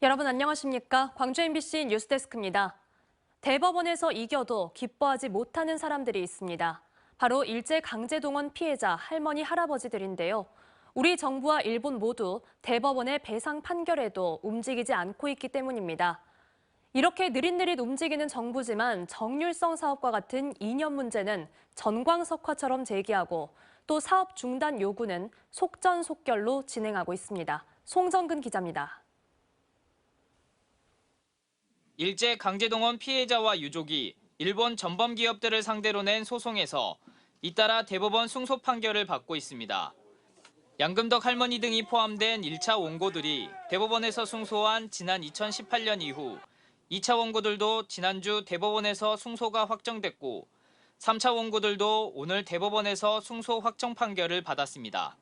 여러분 안녕하십니까? 광주 MBC 뉴스데스크입니다. 대법원에서 이겨도 기뻐하지 못하는 사람들이 있습니다. 바로 일제강제동원 피해자 할머니, 할아버지들인데요. 우리 정부와 일본 모두 대법원의 배상 판결에도 움직이지 않고 있기 때문입니다. 이렇게 느릿느릿 움직이는 정부지만 정률성 사업과 같은 이념 문제는 전광석화처럼 제기하고 또 사업 중단 요구는 속전속결로 진행하고 있습니다. 송정근 기자입니다. 일제 강제동원 피해자와 유족이 일본 전범 기업들을 상대로 낸 소송에서 잇따라 대법원 승소 판결을 받고 있습니다. 양금덕 할머니 등이 포함된 1차 원고들이 대법원에서 승소한 지난 2018년 이후 2차 원고들도 지난주 대법원에서 승소가 확정됐고 3차 원고들도 오늘 대법원에서 승소 확정 판결을 받았습니다.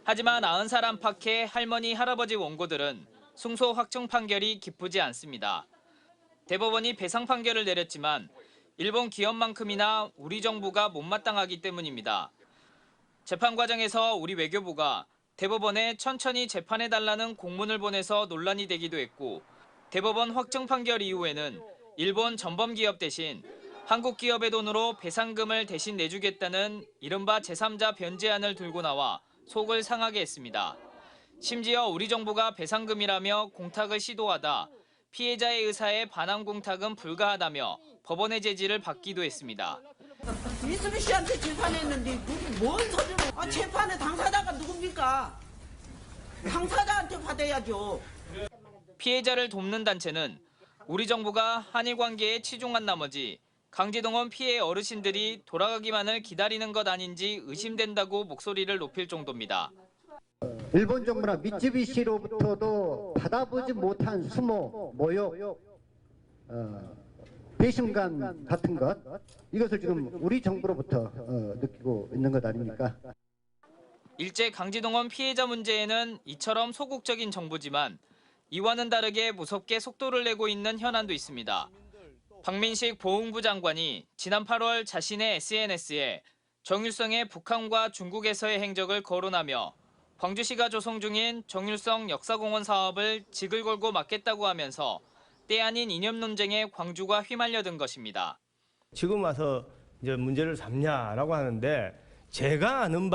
하지만 90살 안팎의 할머니, 할아버지 원고들은 승소 확정 판결이 기쁘지 않습니다. 대법원이 배상 판결을 내렸지만 일본 기업만큼이나 우리 정부가 못마땅하기 때문입니다. 재판 과정에서 우리 외교부가 대법원에 천천히 재판해달라는 공문을 보내서 논란이 되기도 했고 대법원 확정 판결 이후에는 일본 전범 기업 대신 한국 기업의 돈으로 배상금을 대신 내주겠다는 이른바 제3자 변제안을 들고 나와 속을 상하게 했습니다. 심지어 우리 정부가 배상금이라며 공탁을 시도하다 피해자의 의사에 반환 공탁은 불가하다며 법원의 제지를 받기도 했습니다. 미쓰비시한테 재판했는데 뭔 소리를 재판의 당사자가 누굽니까? 당사자한테 받아야죠. 피해자를 돕는 단체는 우리 정부가 한일 관계에 치중한 나머지 강제동원 피해 어르신들이 돌아가기만을 기다리는 것 아닌지 의심된다고 목소리를 높일 정도입니다. 일본 정부나 미쓰비시로부터도 받아보지 못한 수모, 모욕, 배신감 같은 것 이것을 지금 우리 정부로부터 느끼고 있는 것 아닙니까? 일제 강제동원 피해자 문제에는 이처럼 소극적인 정부지만 이와는 다르게 무섭게 속도를 내고 있는 현안도 있습니다. 박민식 보훈부 장관이 지난 8월 자신의 SNS에 정일성의 북한과 중국에서의 행적을 거론하며 광주시가 조성 중인 정일성 역사공원 사업을 직을 걸고 막겠다고 하면서 때 아닌 이념 논쟁에 광주가 휘말려든 것입니다. 지금 와서 이제 문제를 삼냐라고 하는데 제가 아는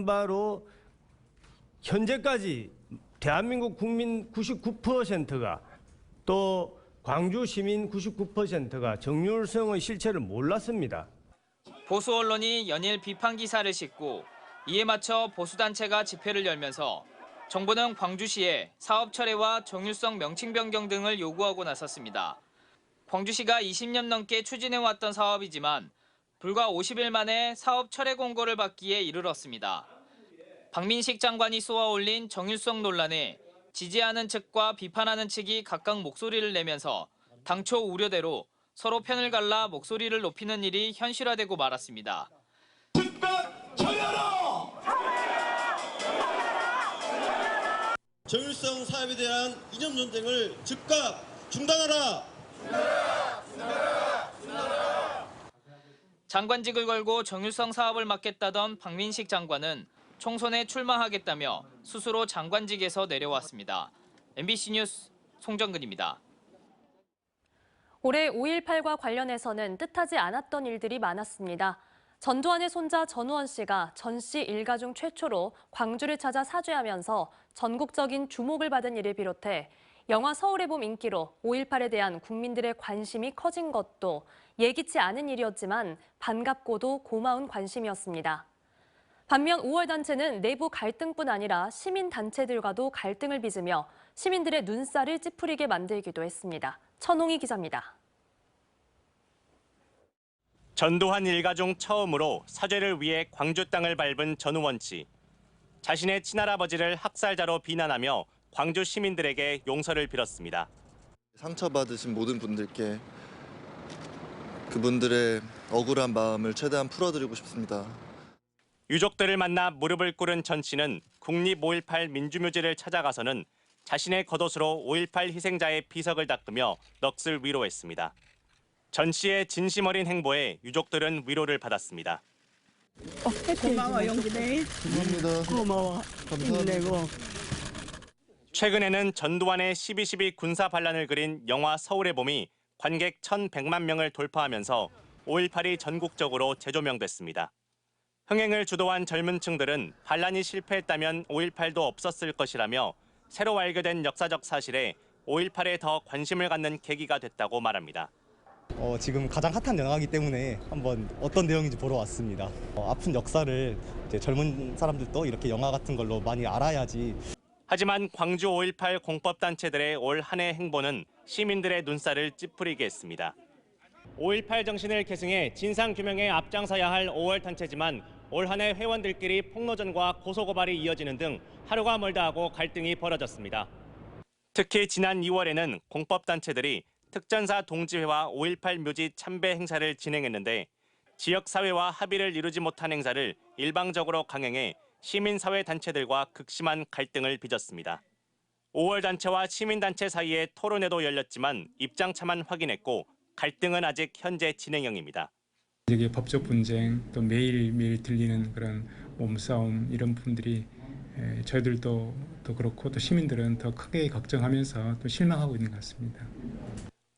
바로 현재까지 대한민국 국민 99%가 또 광주 시민 99%가 정률성의 실체를 몰랐습니다. 보수 언론이 연일 비판 기사를 싣고 이에 맞춰 보수단체가 집회를 열면서 정부는 광주시에 사업 철회와 정률성 명칭 변경 등을 요구하고 나섰습니다. 광주시가 20년 넘게 추진해왔던 사업이지만 불과 50일 만에 사업 철회 공고를 받기에 이르렀습니다. 박민식 장관이 쏘아올린 정률성 논란에 지지하는 측과 비판하는 측이 각각 목소리를 내면서 당초 우려대로 서로 편을 갈라 목소리를 높이는 일이 현실화되고 말았습니다. 즉각 철회하라! 정율성 사업에 대한 이념 논쟁을 즉각 중단하라! 장관직을 걸고 정율성 사업을 맡겠다던 박민식 장관은 총선에 출마하겠다며 스스로 장관직에서 내려왔습니다. MBC 뉴스 송정근입니다. 올해 5.18과 관련해서는 뜻하지 않았던 일들이 많았습니다. 전두환의 손자 전우원 씨가 전 씨 일가 중 최초로 광주를 찾아 사죄하면서 전국적인 주목을 받은 일을 비롯해 영화 서울의 봄 인기로 5.18에 대한 국민들의 관심이 커진 것도 예기치 않은 일이었지만 반갑고도 고마운 관심이었습니다. 반면 5월 단체는 내부 갈등뿐 아니라 시민단체들과도 갈등을 빚으며 시민들의 눈살을 찌푸리게 만들기도 했습니다. 천홍희 기자입니다. 전두환 일가 중 처음으로 사죄를 위해 광주 땅을 밟은 전우원 씨. 자신의 친할아버지를 학살자로 비난하며 광주 시민들에게 용서를 빌었습니다. 상처받으신 모든 분들께 그분들의 억울한 마음을 최대한 풀어드리고 싶습니다. 유족들을 만나 무릎을 꿇은 전 씨는 국립 5.18 민주묘지를 찾아가서는 자신의 겉옷으로 5.18 희생자의 비석을 닦으며 넋을 위로했습니다. 전 씨의 진심 어린 행보에 유족들은 위로를 받았습니다. 고마워 영진이. 감사합니다. 고마워. 힘내고. 최근에는 전두환의 12.12 군사 반란을 그린 영화 서울의 봄이 관객 1,100만 명을 돌파하면서 5.18이 전국적으로 재조명됐습니다. 흥행을 주도한 젊은 층들은 반란이 실패했다면 5.18도 없었을 것이라며 새로 알게된 역사적 사실에 5.18에 더 관심을 갖는 계기가 됐다고 말합니다. 지금 가장 핫한 영화이기 때문에 한번 어떤 내용인지 보러 왔습니다. 아픈 역사를 이제 젊은 사람들도 이렇게 영화 같은 걸로 많이 알아야지. 하지만 광주 5.18 공법단체들의 올 한 해 행보는 시민들의 눈살을 찌푸리게 했습니다. 5.18 정신을 계승해 진상규명에 앞장서야 할 5월 단체지만 올 한 해 회원들끼리 폭로전과 고소고발이 이어지는 등 하루가 멀다 하고 갈등이 벌어졌습니다. 특히 지난 2월에는 공법단체들이 특전사 동지회와 5.18 묘지 참배 행사를 진행했는데 지역사회와 합의를 이루지 못한 행사를 일방적으로 강행해 시민사회 단체들과 극심한 갈등을 빚었습니다. 5월 단체와 시민단체 사이에 토론회도 열렸지만 입장차만 확인했고 갈등은 아직 현재 진행형입니다. 이게 법적 분쟁, 또 매일매일 들리는 그런 몸싸움 이런 부분들이 저희들도 또 그렇고 또 시민들은 더 크게 걱정하면서 또 실망하고 있는 것 같습니다.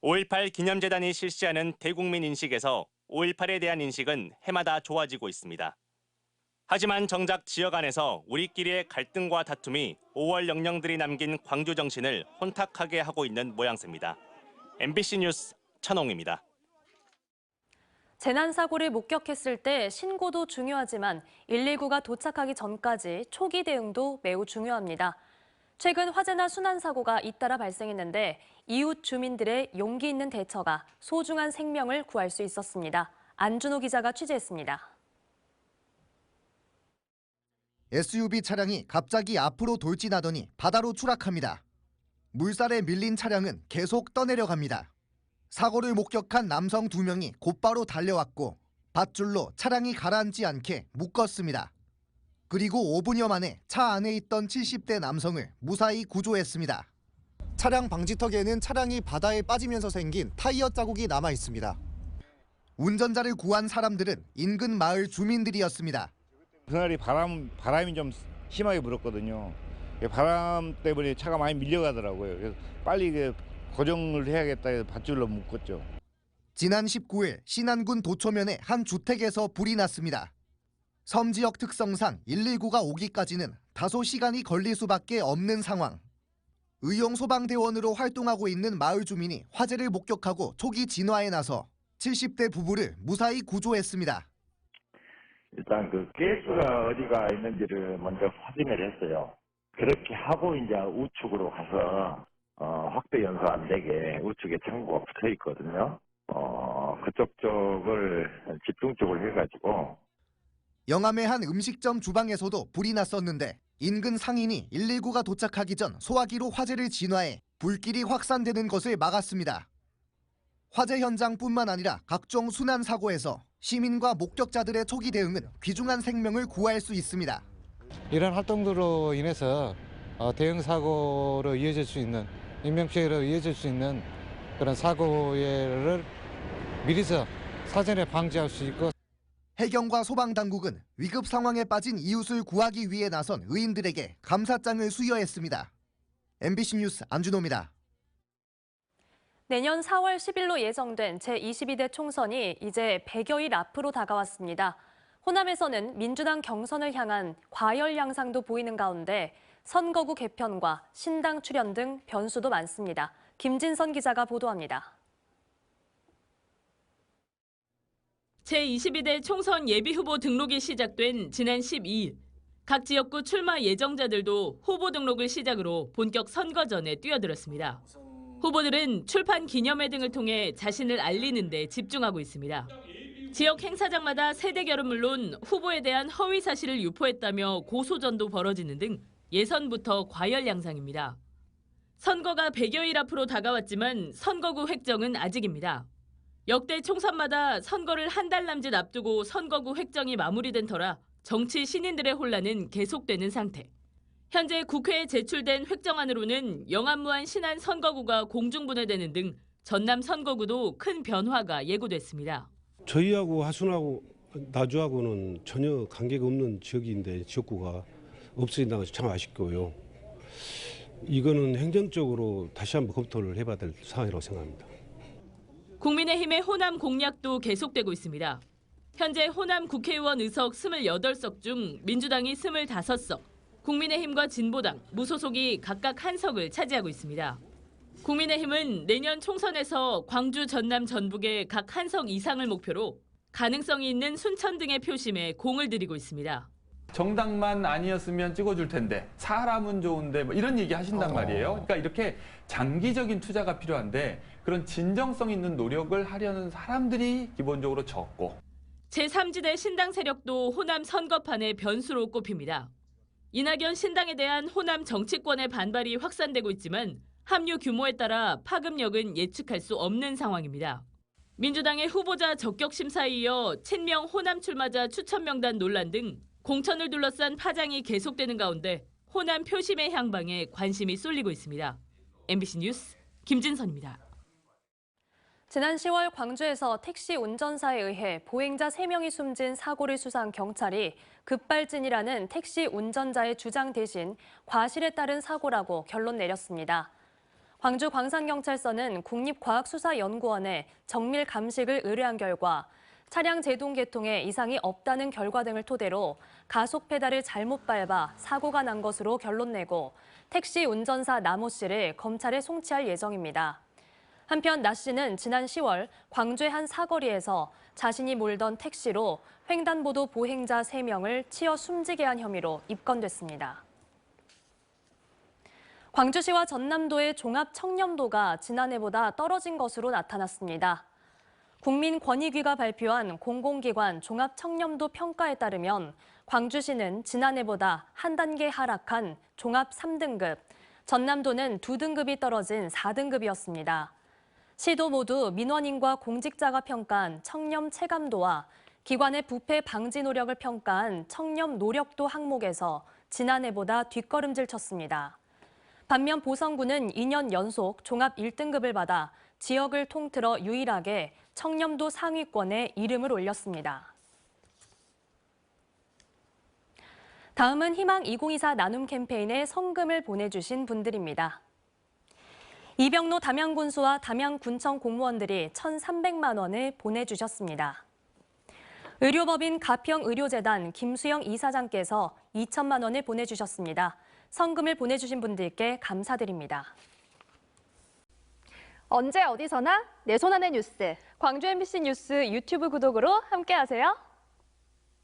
5.18 기념재단이 실시하는 대국민 인식에서 5.18에 대한 인식은 해마다 좋아지고 있습니다. 하지만 정작 지역 안에서 우리끼리의 갈등과 다툼이 5월 영령들이 남긴 광주 정신을 혼탁하게 하고 있는 모양새입니다. MBC 뉴스 천홍입니다. 재난사고를 목격했을 때 신고도 중요하지만 119가 도착하기 전까지 초기 대응도 매우 중요합니다. 최근 화재나 순환사고가 잇따라 발생했는데 이웃 주민들의 용기 있는 대처가 소중한 생명을 구할 수 있었습니다. 안준호 기자가 취재했습니다. SUV 차량이 갑자기 앞으로 돌진하더니 바다로 추락합니다. 물살에 밀린 차량은 계속 떠내려갑니다. 사고를 목격한 남성 2명이 곧바로 달려왔고 밧줄로 차량이 가라앉지 않게 묶었습니다. 그리고 5분여 만에 차 안에 있던 70대 남성을 무사히 구조했습니다. 차량 방지턱에는 차량이 바다에 빠지면서 생긴 타이어 자국이 남아 있습니다. 운전자를 구한 사람들은 인근 마을 주민들이었습니다. 그날이 바람이 좀 심하게 불었거든요. 바람 때문에 차가 많이 밀려가더라고요. 그래서 빨리 고정을 해야겠다 해서 밧줄로 묶었죠. 지난 19일 신안군 도초면의 한 주택에서 불이 났습니다. 섬 지역 특성상 119가 오기까지는 다소 시간이 걸릴 수밖에 없는 상황. 의용 소방대원으로 활동하고 있는 마을 주민이 화재를 목격하고 초기 진화에 나서 70대 부부를 무사히 구조했습니다. 일단 그 가스가 어디가 있는지를 먼저 확인을 했어요. 그렇게 하고 이제 우측으로 가서 확대 연소 안 되게 우측에 창고가 붙어 있거든요. 그쪽 쪽을 집중적으로 해가지고. 영암의 한 음식점 주방에서도 불이 났었는데 인근 상인이 119가 도착하기 전 소화기로 화재를 진화해 불길이 확산되는 것을 막았습니다. 화재 현장뿐만 아니라 각종 순환 사고에서 시민과 목격자들의 초기 대응은 귀중한 생명을 구할 수 있습니다. 이런 활동들로 인해서 대응 사고로 이어질 수 있는 인명피해로 이어질 수 있는 그런 사고를 미리서 사전에 방지할 수 있고. 해경과 소방당국은 위급 상황에 빠진 이웃을 구하기 위해 나선 의인들에게 감사장을 수여했습니다. MBC 뉴스 안준호입니다. 내년 4월 10일로 예정된 제22대 총선이 이제 100여일 앞으로 다가왔습니다. 호남에서는 민주당 경선을 향한 과열 양상도 보이는 가운데 선거구 개편과 신당 출연 등 변수도 많습니다. 김진선 기자가 보도합니다. 제22대 총선 예비후보 등록이 시작된 지난 12일, 각 지역구 출마 예정자들도 후보 등록을 시작으로 본격 선거전에 뛰어들었습니다. 후보들은 출판 기념회 등을 통해 자신을 알리는 데 집중하고 있습니다. 지역 행사장마다 세대결은 물론 후보에 대한 허위 사실을 유포했다며 고소전도 벌어지는 등 예선부터 과열 양상입니다. 선거가 100여일 앞으로 다가왔지만 선거구 획정은 아직입니다. 역대 총선마다 선거를 한 달 남짓 앞두고 선거구 획정이 마무리된 터라 정치 신인들의 혼란은 계속되는 상태. 현재 국회에 제출된 획정안으로는 영암무안 신안 선거구가 공중분해되는 등 전남 선거구도 큰 변화가 예고됐습니다. 저희하고 하순하고 나주하고는 전혀 관계가 없는 지역인데 지역구가 없어진다는 것이 참 아쉽고요. 이거는 행정적으로 다시 한번 검토를 해봐야 될 사안이라고 생각합니다. 국민의힘의 호남 공략도 계속되고 있습니다. 현재 호남 국회의원 의석 28석 중 민주당이 25석, 국민의힘과 진보당, 무소속이 각각 한 석을 차지하고 있습니다. 국민의힘은 내년 총선에서 광주, 전남, 전북의 각 한 석 이상을 목표로 가능성이 있는 순천 등의 표심에 공을 들이고 있습니다. 정당만 아니었으면 찍어줄 텐데 사람은 좋은데 뭐 이런 얘기 하신단 말이에요. 그러니까 이렇게 장기적인 투자가 필요한데 그런 진정성 있는 노력을 하려는 사람들이 기본적으로 적고. 제3지대 신당 세력도 호남 선거판의 변수로 꼽힙니다. 이낙연 신당에 대한 호남 정치권의 반발이 확산되고 있지만 합류 규모에 따라 파급력은 예측할 수 없는 상황입니다. 민주당의 후보자 적격 심사에 이어 친명 호남 출마자 추천 명단 논란 등 공천을 둘러싼 파장이 계속되는 가운데 호남 표심의 향방에 관심이 쏠리고 있습니다. MBC 뉴스 김진선입니다. 지난 10월 광주에서 택시 운전사에 의해 보행자 3명이 숨진 사고를 수사한 경찰이 급발진이라는 택시 운전자의 주장 대신 과실에 따른 사고라고 결론 내렸습니다. 광주 광산경찰서는 국립과학수사연구원에 정밀 감식을 의뢰한 결과 차량 제동 계통에 이상이 없다는 결과 등을 토대로 가속 페달을 잘못 밟아 사고가 난 것으로 결론 내고 택시 운전사 남호 씨를 검찰에 송치할 예정입니다. 한편 나 씨는 지난 10월 광주의 한 사거리에서 자신이 몰던 택시로 횡단보도 보행자 3명을 치어 숨지게 한 혐의로 입건됐습니다. 광주시와 전남도의 종합 청렴도가 지난해보다 떨어진 것으로 나타났습니다. 국민권익위가 발표한 공공기관 종합 청렴도 평가에 따르면 광주시는 지난해보다 한 단계 하락한 종합 3등급, 전남도는 2등급이 떨어진 4등급이었습니다. 시도 모두 민원인과 공직자가 평가한 청렴 체감도와 기관의 부패 방지 노력을 평가한 청렴 노력도 항목에서 지난해보다 뒷걸음질 쳤습니다. 반면 보성구는 2년 연속 종합 1등급을 받아 지역을 통틀어 유일하게 청렴도 상위권에 이름을 올렸습니다. 다음은 희망 2024 나눔 캠페인에 성금을 보내주신 분들입니다. 이병로 담양군수와 담양군청 공무원들이 1,300만 원을 보내주셨습니다. 의료법인 가평의료재단 김수영 이사장께서 2천만 원을 보내주셨습니다. 성금을 보내주신 분들께 감사드립니다. 언제 어디서나 내 손 안의 뉴스. 광주 MBC 뉴스 유튜브 구독으로 함께하세요.